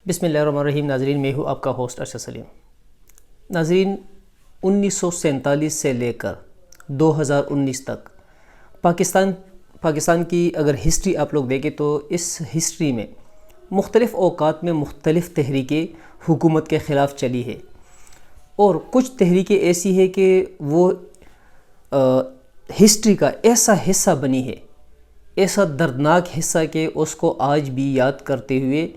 بسم اللہ الرحمن الرحیم۔ ناظرین، میں ہوں آپ کا ہوسٹ ارشد سلیم۔ ناظرین، 1947 سے لے کر 2019 تک پاکستان کی اگر ہسٹری آپ لوگ دیکھیں تو اس ہسٹری میں مختلف اوقات میں مختلف تحریکیں حکومت کے خلاف چلی ہے، اور کچھ تحریکیں ایسی ہے کہ وہ ہسٹری کا ایسا حصہ بنی ہے، ایسا دردناک حصہ کہ اس کو آج بھی یاد کرتے ہوئے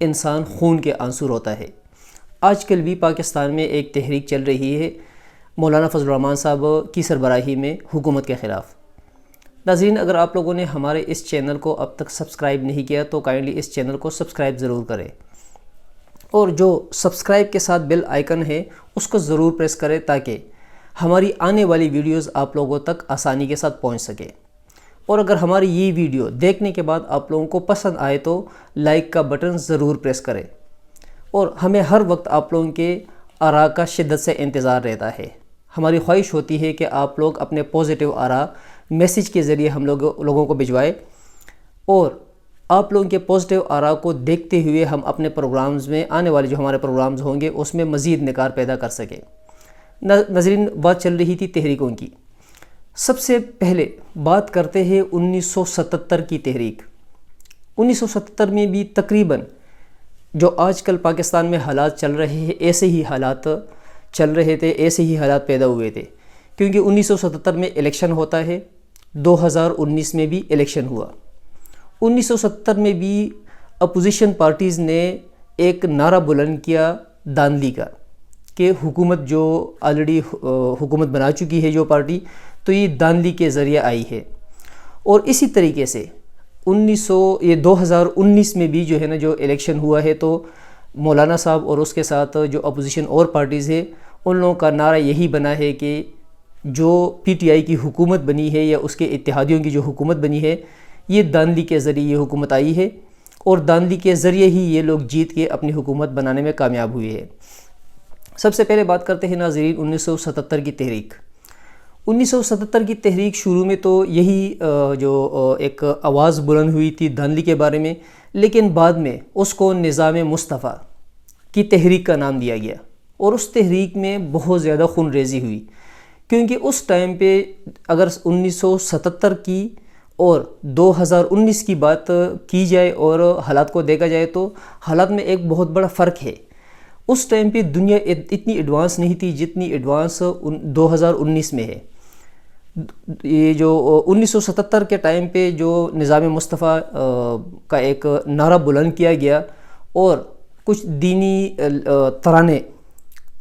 انسان خون کے آنسو روتا ہے۔ آج کل بھی پاکستان میں ایک تحریک چل رہی ہے مولانا فضل الرحمان صاحب کی سربراہی میں حکومت کے خلاف۔ ناظرین، اگر آپ لوگوں نے ہمارے اس چینل کو اب تک سبسکرائب نہیں کیا تو کائنڈلی اس چینل کو سبسکرائب ضرور کریں، اور جو سبسکرائب کے ساتھ بیل آئیکن ہے اس کو ضرور پریس کریں تاکہ ہماری آنے والی ویڈیوز آپ لوگوں تک آسانی کے ساتھ پہنچ سکے۔ اور اگر ہماری یہ ویڈیو دیکھنے کے بعد آپ لوگوں کو پسند آئے تو لائک کا بٹن ضرور پریس کریں، اور ہمیں ہر وقت آپ لوگوں کے آراء کا شدت سے انتظار رہتا ہے۔ ہماری خواہش ہوتی ہے کہ آپ لوگ اپنے پوزیٹیو آراء میسیج کے ذریعے ہم لوگوں کو بھجوائے، اور آپ لوگوں کے پوزیٹیو آراء کو دیکھتے ہوئے ہم اپنے پروگرامز میں آنے والے جو ہمارے پروگرامز ہوں گے اس میں مزید نکھار پیدا کر سکیں۔ ناظرین، بات چل رہی تھی تحریکوں کی۔ سب سے پہلے بات کرتے ہیں 1977 کی تحریک۔ 1977 میں بھی تقریباً جو آج کل پاکستان میں حالات چل رہے ہیں ایسے ہی حالات چل رہے تھے، ایسے ہی حالات پیدا ہوئے تھے، کیونکہ 1977 میں الیکشن ہوتا ہے، 2019 میں بھی الیکشن ہوا۔ 1970 میں بھی اپوزیشن پارٹیز نے ایک نعرہ بلند کیا داندلی کا، کہ حکومت جو آلریڈی حکومت بنا چکی ہے جو پارٹی، تو یہ داندلی کے ذریعے آئی ہے۔ اور اسی طریقے سے 2019 میں بھی جو ہے نا جو الیکشن ہوا ہے، تو مولانا صاحب اور اس کے ساتھ جو اپوزیشن اور پارٹیز ہے ان لوگوں کا نعرہ یہی بنا ہے کہ جو پی ٹی آئی کی حکومت بنی ہے یا اس کے اتحادیوں کی جو حکومت بنی ہے، یہ داندلی کے ذریعے یہ حکومت آئی ہے، اور داندلی کے ذریعے ہی یہ لوگ جیت کے اپنی حکومت بنانے میں کامیاب ہوئے ہیں۔ سب سے پہلے بات کرتے ہیں ناظرین 1977 کی تحریک۔ 1977 کی تحریک شروع میں تو یہی جو ایک آواز بلند ہوئی تھی داندلی کے بارے میں، لیکن بعد میں اس کو نظام مصطفیٰ کی تحریک کا نام دیا گیا، اور اس تحریک میں بہت زیادہ خون ریزی ہوئی، کیونکہ اس ٹائم پہ اگر 1977 کی اور 2019 کی بات کی جائے اور حالات کو دیکھا جائے تو حالات میں ایک بہت بڑا فرق ہے۔ اس ٹائم پہ دنیا اتنی ایڈوانس نہیں تھی جتنی ایڈوانس 2019 میں ہے۔ یہ جو 1977 کے ٹائم پہ جو نظام مصطفیٰ کا ایک نعرہ بلند کیا گیا، اور کچھ دینی ترانے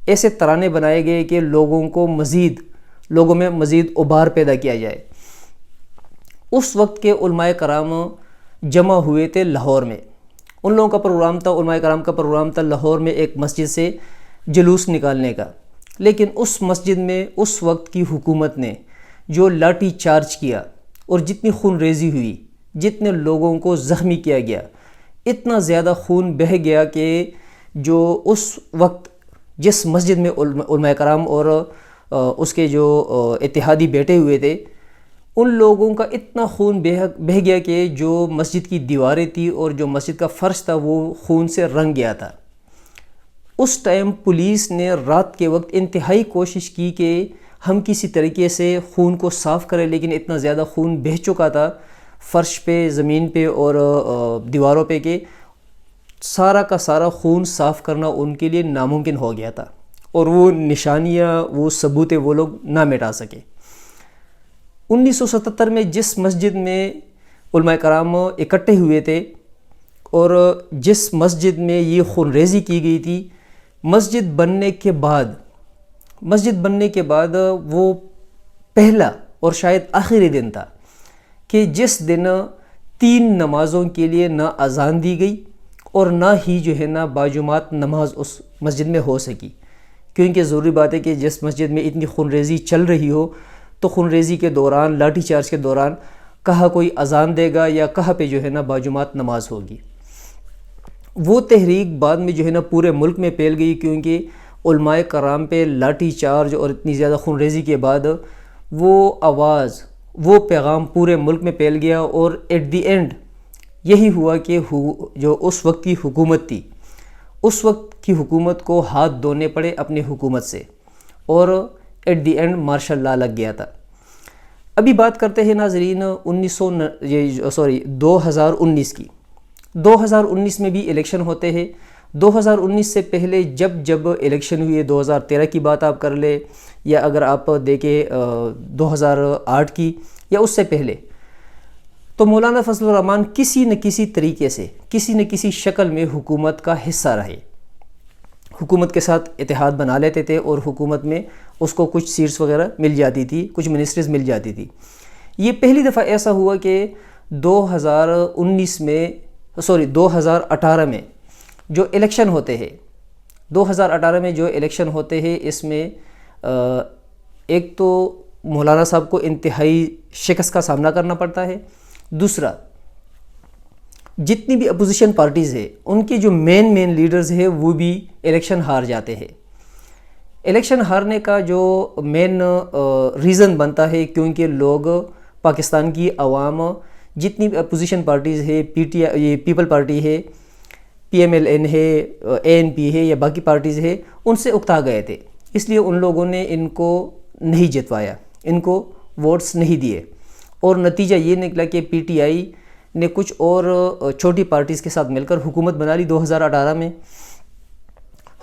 ایسے ترانے بنائے گئے کہ لوگوں میں مزید ابھار پیدا کیا جائے۔ اس وقت کے علماء کرام جمع ہوئے تھے لاہور میں۔ ان لوگوں کا پروگرام تھا، علماء کرام کا پروگرام تھا لاہور میں ایک مسجد سے جلوس نکالنے کا، لیکن اس مسجد میں اس وقت کی حکومت نے جو لاٹھی چارج کیا اور جتنی خون ریزی ہوئی، جتنے لوگوں کو زخمی کیا گیا، اتنا زیادہ خون بہہ گیا کہ جو اس وقت جس مسجد میں علماء کرام اور اس کے جو اتحادی بیٹھے ہوئے تھے، ان لوگوں کا اتنا خون بہہ گیا کہ جو مسجد کی دیواریں تھی اور جو مسجد کا فرش تھا وہ خون سے رنگ گیا تھا۔ اس ٹائم پولیس نے رات کے وقت انتہائی کوشش کی کہ ہم کسی طریقے سے خون کو صاف کریں، لیکن اتنا زیادہ خون بہہ چکا تھا فرش پہ، زمین پہ اور دیواروں پہ کہ سارا کا سارا خون صاف کرنا ان کے لیے ناممکن ہو گیا تھا، اور وہ نشانیاں، وہ ثبوت وہ لوگ نہ مٹا سکے۔ 1977 میں جس مسجد میں علماء کرام اکٹھے ہوئے تھے اور جس مسجد میں یہ خون ریزی کی گئی تھی، مسجد بننے کے بعد وہ پہلا اور شاید آخری دن تھا کہ جس دن 3 نمازوں کے لیے نہ اذان دی گئی اور نہ ہی جو ہے نا باجماعت نماز اس مسجد میں ہو سکی، کیونکہ ضروری بات ہے کہ جس مسجد میں اتنی خون ریزی چل رہی ہو تو خون ریزی کے دوران، لاٹھی چارج کے دوران کہاں کوئی اذان دے گا یا کہاں پہ جو ہے نا باجماعت نماز ہوگی۔ وہ تحریک بعد میں جو ہے نا پورے ملک میں پھیل گئی، کیونکہ علماء کرام پہ لاٹھی چارج اور اتنی زیادہ خون ریزی کے بعد وہ آواز، وہ پیغام پورے ملک میں پھیل گیا، اور ایٹ دی اینڈ یہی ہوا کہ جو اس وقت کی حکومت تھی اس وقت کی حکومت کو ہاتھ دھونے پڑے اپنی حکومت سے، اور at the end martial law لگ گیا تھا۔ ابھی بات کرتے ہیں ناظرین 2019 کی۔ 2019 میں بھی الیکشن ہوتے ہیں۔ 2019 سے پہلے جب الیکشن ہوئے، 2013 کی بات آپ کر لیں، یا اگر آپ دیکھیں 2008 کی یا اس سے پہلے، تو مولانا فضل الرحمان کسی نہ کسی طریقے سے، کسی نہ کسی شکل میں حکومت کا حصہ رہے، حکومت کے ساتھ اتحاد بنا لیتے تھے، اور حکومت میں اس کو کچھ سیٹس وغیرہ مل جاتی تھی، کچھ منسٹریز مل جاتی تھی۔ یہ پہلی دفعہ ایسا ہوا کہ 2018 میں جو الیکشن ہوتے ہیں، 2018 میں جو الیکشن ہوتے ہیں، اس میں ایک تو مولانا صاحب کو انتہائی شکست کا سامنا کرنا پڑتا ہے، دوسرا جتنی بھی اپوزیشن پارٹیز ہیں ان کے جو مین لیڈرز ہیں وہ بھی الیکشن ہار جاتے ہیں۔ الیکشن ہارنے کا جو مین ریزن بنتا ہے کیونکہ لوگ، پاکستان کی عوام، جتنی بھی اپوزیشن پارٹیز ہے، پیپل پارٹی ہے، PMLN ہے، ANP ہے، یا باقی پارٹیز ہے، ان سے اکتا گئے تھے، اس لیے ان لوگوں نے ان کو نہیں جتوایا، ان کو ووٹس نہیں دیے، اور نتیجہ یہ نکلا کہ PTI نے کچھ اور چھوٹی پارٹیز کے ساتھ مل کر حکومت بنا لی 2018 میں۔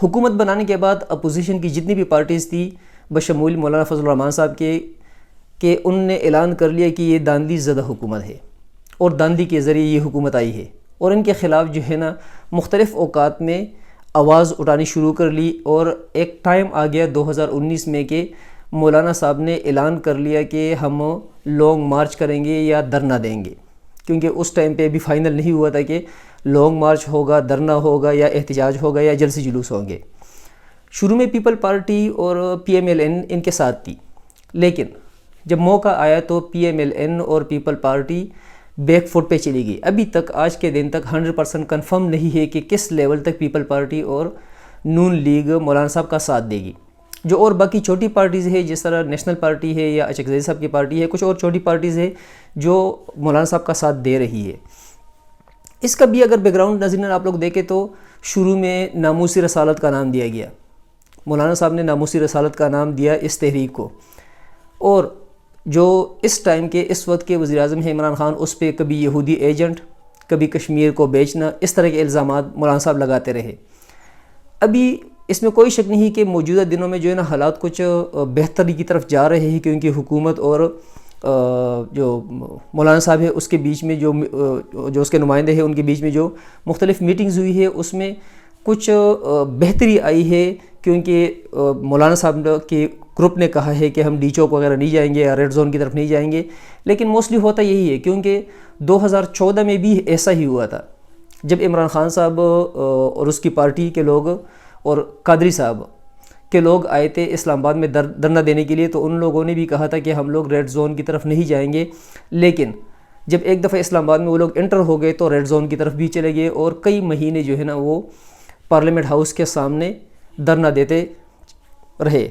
حکومت بنانے کے بعد اپوزیشن کی جتنی بھی پارٹیز تھی بشمول مولانا فضل الرحمان صاحب کے، کہ ان نے اعلان کر لیا کہ یہ داندھی زدہ حکومت ہے، اور داندھی کے ذریعے یہ حکومت آئی ہے، اور ان کے خلاف جو ہے نا مختلف اوقات میں آواز اٹھانی شروع کر لی، اور ایک ٹائم آ گیا 2019 میں کہ مولانا صاحب نے اعلان کر لیا کہ ہم لانگ مارچ کریں گے یا دھرنا دیں گے، کیونکہ اس ٹائم پہ بھی فائنل نہیں ہوا تھا کہ لانگ مارچ ہوگا، دھرنا ہوگا، یا احتجاج ہوگا، یا جلسے جلوس ہوں گے۔ شروع میں پیپل پارٹی اور PMLN ان کے ساتھ تھی، لیکن جب موقع آیا تو PMLN اور پیپل پارٹی بیک فٹ پہ چلی گئی۔ ابھی تک، آج کے دن تک 100% کنفرم نہیں ہے کہ کس لیول تک پیپل پارٹی اور نون لیگ مولانا صاحب کا ساتھ دے گی۔ جو اور باقی چھوٹی پارٹیز ہے، جس طرح نیشنل پارٹی ہے یا اچکزئی صاحب کی پارٹی ہے، کچھ اور چھوٹی پارٹیز ہے جو مولانا صاحب کا ساتھ دے رہی ہے۔ اس کا بھی اگر بیک گراؤنڈ ناظرین آپ لوگ دیکھیں تو شروع میں ناموسی رسالت کا نام دیا گیا، مولانا صاحب نے ناموسی رسالت کا نام دیا اس تحریک کو، اور جو اس ٹائم کے، اس وقت کے وزیر اعظم ہیں عمران خان، اس پہ کبھی یہودی ایجنٹ، کبھی کشمیر کو بیچنا، اس طرح کے الزامات مولانا صاحب لگاتے رہے۔ ابھی اس میں کوئی شک نہیں کہ موجودہ دنوں میں جو ہے نا حالات کچھ بہتری کی طرف جا رہے ہیں، کیونکہ حکومت اور جو مولانا صاحب ہے اس کے بیچ میں جو اس کے نمائندے ہیں ان کے بیچ میں جو مختلف میٹنگز ہوئی ہے، اس میں کچھ بہتری آئی ہے، کیونکہ مولانا صاحب کے گروپ نے کہا ہے کہ ہم ڈی چوک وغیرہ نہیں جائیں گے یا ریڈ زون کی طرف نہیں جائیں گے، لیکن موسٹلی ہوتا یہی ہے، کیونکہ 2014 میں بھی ایسا ہی ہوا تھا، جب عمران خان صاحب اور اس کی پارٹی کے لوگ اور قادری صاحب کے لوگ آئے تھے اسلام آباد میں دھرنا دینے کے لیے، تو ان لوگوں نے بھی کہا تھا کہ ہم لوگ ریڈ زون کی طرف نہیں جائیں گے، لیکن جب ایک دفعہ اسلام آباد میں وہ لوگ انٹر ہو گئے تو ریڈ زون کی طرف بھی چلے گئے، اور کئی مہینے جو ہے نا وہ پارلیمنٹ ہاؤس کے سامنے دھرنا دیتے رہے،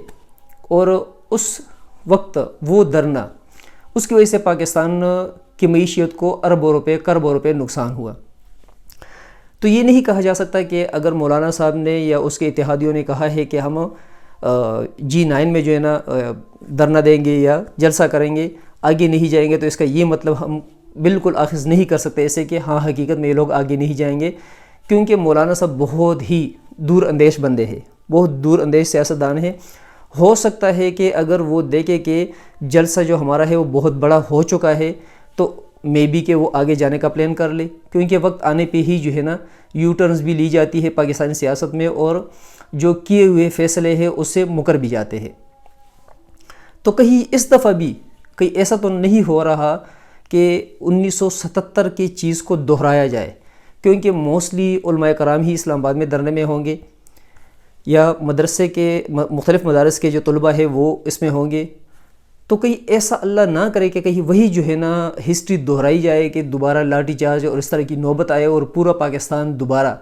اور اس وقت وہ دھرنا، اس کی وجہ سے پاکستان کی معیشت کو اربوں روپے نقصان ہوا۔ تو یہ نہیں کہا جا سکتا کہ اگر مولانا صاحب نے یا اس کے اتحادیوں نے کہا ہے کہ ہم G9 میں جو ہے نا دھرنا دیں گے یا جلسہ کریں گے، آگے نہیں جائیں گے، تو اس کا یہ مطلب ہم بالکل آخذ نہیں کر سکتے ایسے کہ ہاں حقیقت میں یہ لوگ آگے نہیں جائیں گے، کیونکہ مولانا صاحب بہت ہی دور اندیش بندے ہیں، بہت دور اندیش سیاستدان ہیں۔ ہو سکتا ہے کہ اگر وہ دیکھے کہ جلسہ جو ہمارا ہے وہ بہت بڑا ہو چکا ہے، تو مے بی کہ وہ آگے جانے کا پلان کر لے، کیونکہ وقت آنے پہ ہی جو ہے نا یو ٹرنز بھی لی جاتی ہے پاکستانی سیاست میں، اور جو کیے ہوئے فیصلے ہیں اس سے مکر بھی جاتے ہیں۔ تو کہیں اس دفعہ بھی کہیں ایسا تو نہیں ہو رہا کہ 1977 کی چیز کو دہرایا جائے، کیونکہ موسٹلی علماء کرام ہی اسلام آباد میں دھرنے میں ہوں گے، یا مدرسے کے مختلف مدارس کے جو طلباء ہیں وہ اس میں ہوں گے، تو کہیں ایسا اللہ نہ کرے کہ کہیں وہی جو ہے نا ہسٹری دہرائی جائے کہ دوبارہ لاٹھی چارج اور اس طرح کی نوبت آئے اور پورا پاکستان دوبارہ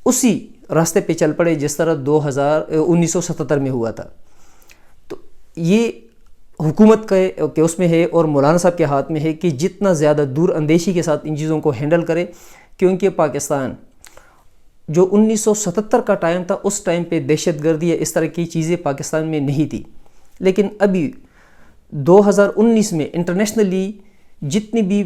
اسی راستے پہ چل پڑے جس طرح 1977 میں ہوا تھا۔ تو یہ حکومت کے اس میں ہے اور مولانا صاحب کے ہاتھ میں ہے کہ جتنا زیادہ دور اندیشی کے ساتھ ان چیزوں کو ہینڈل کرے، کیونکہ پاکستان جو 1977 کا ٹائم تھا اس ٹائم پہ دہشت گردی یا اس طرح کی چیزیں پاکستان میں نہیں تھی، لیکن ابھی 2019 میں انٹرنیشنلی جتنی بھی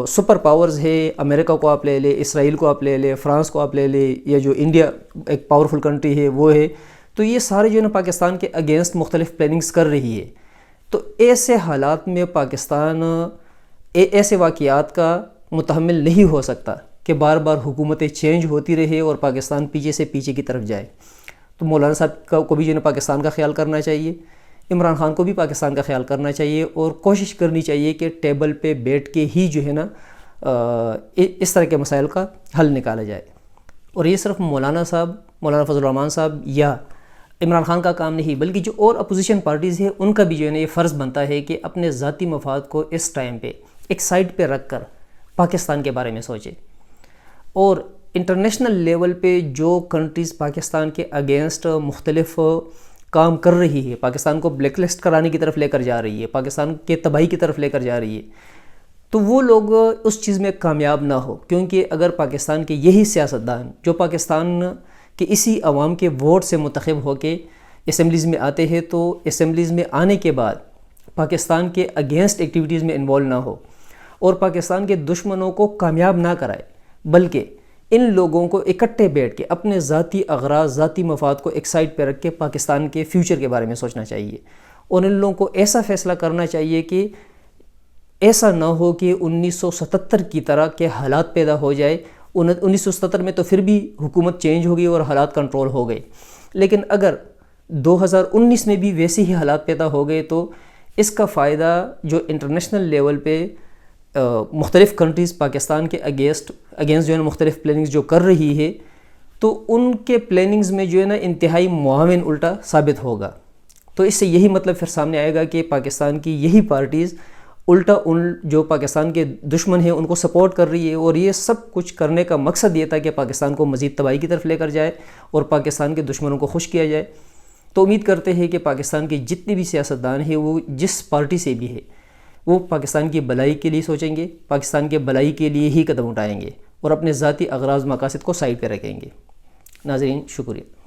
سپر پاورز ہے، امریکہ کو آپ لے لیں، اسرائیل کو آپ لے لیں، فرانس کو آپ لے لیں، یا جو انڈیا ایک پاورفل کنٹری ہے وہ ہے، تو یہ سارے جو ہے نا پاکستان کے اگینسٹ مختلف پلاننگز کر رہی ہے۔ تو ایسے حالات میں پاکستان ایسے واقعات کا متحمل نہیں ہو سکتا کہ بار بار حکومتیں چینج ہوتی رہے اور پاکستان پیچھے سے پیچھے کی طرف جائے۔ تو مولانا صاحب کو بھی جو ہے نا پاکستان کا خیال کرنا چاہیے، عمران خان کو بھی پاکستان کا خیال کرنا چاہیے، اور کوشش کرنی چاہیے کہ ٹیبل پہ بیٹھ کے ہی جو ہے نا اس طرح کے مسائل کا حل نکالا جائے۔ اور یہ صرف مولانا فضل الرحمان صاحب یا عمران خان کا کام نہیں، بلکہ جو اور اپوزیشن پارٹیز ہیں ان کا بھی جو ہے نا یہ فرض بنتا ہے کہ اپنے ذاتی مفاد کو اس ٹائم پہ ایک سائڈ پہ رکھ کر پاکستان کے بارے میں سوچے، اور انٹرنیشنل لیول پہ جو کنٹریز پاکستان کے اگینسٹ مختلف کام کر رہی ہے، پاکستان کو بلیک لسٹ کرانے کی طرف لے کر جا رہی ہے، پاکستان کے تباہی کی طرف لے کر جا رہی ہے، تو وہ لوگ اس چیز میں کامیاب نہ ہو، کیونکہ اگر پاکستان کے یہی سیاستدان جو پاکستان کہ اسی عوام کے ووٹ سے منتخب ہو کے اسمبلیز میں آتے ہیں، تو اسمبلیز میں آنے کے بعد پاکستان کے اگینسٹ ایکٹیویٹیز میں انوالو نہ ہو اور پاکستان کے دشمنوں کو کامیاب نہ کرائے، بلکہ ان لوگوں کو اکٹھے بیٹھ کے اپنے ذاتی اغراض، ذاتی مفاد کو ایک سائڈ پہ رکھ کے پاکستان کے فیوچر کے بارے میں سوچنا چاہیے، اور ان لوگوں کو ایسا فیصلہ کرنا چاہیے کہ ایسا نہ ہو کہ 1977 کی طرح کے حالات پیدا ہو جائے۔ 1977 میں تو پھر بھی حکومت چینج ہو گئی اور حالات کنٹرول ہو گئے، لیکن اگر 2019 میں بھی ویسے ہی حالات پیدا ہو گئے تو اس کا فائدہ جو انٹرنیشنل لیول پہ مختلف کنٹریز پاکستان کے اگینسٹ جو ہے نا مختلف پلاننگز جو کر رہی ہے، تو ان کے پلاننگز میں جو ہے نا انتہائی معاون الٹا ثابت ہوگا۔ تو اس سے یہی مطلب پھر سامنے آئے گا کہ پاکستان کی یہی پارٹیز الٹا ان جو پاکستان کے دشمن ہیں ان کو سپورٹ کر رہی ہے، اور یہ سب کچھ کرنے کا مقصد یہ تھا کہ پاکستان کو مزید تباہی کی طرف لے کر جائے اور پاکستان کے دشمنوں کو خوش کیا جائے۔ تو امید کرتے ہیں کہ پاکستان کے جتنے بھی سیاستدان ہیں، وہ جس پارٹی سے بھی ہے، وہ پاکستان کی بھلائی کے لیے سوچیں گے، پاکستان کے بھلائی کے لیے ہی قدم اٹھائیں گے، اور اپنے ذاتی اغراض مقاصد کو سائڈ پہ رکھیں گے۔ ناظرین، شکریہ۔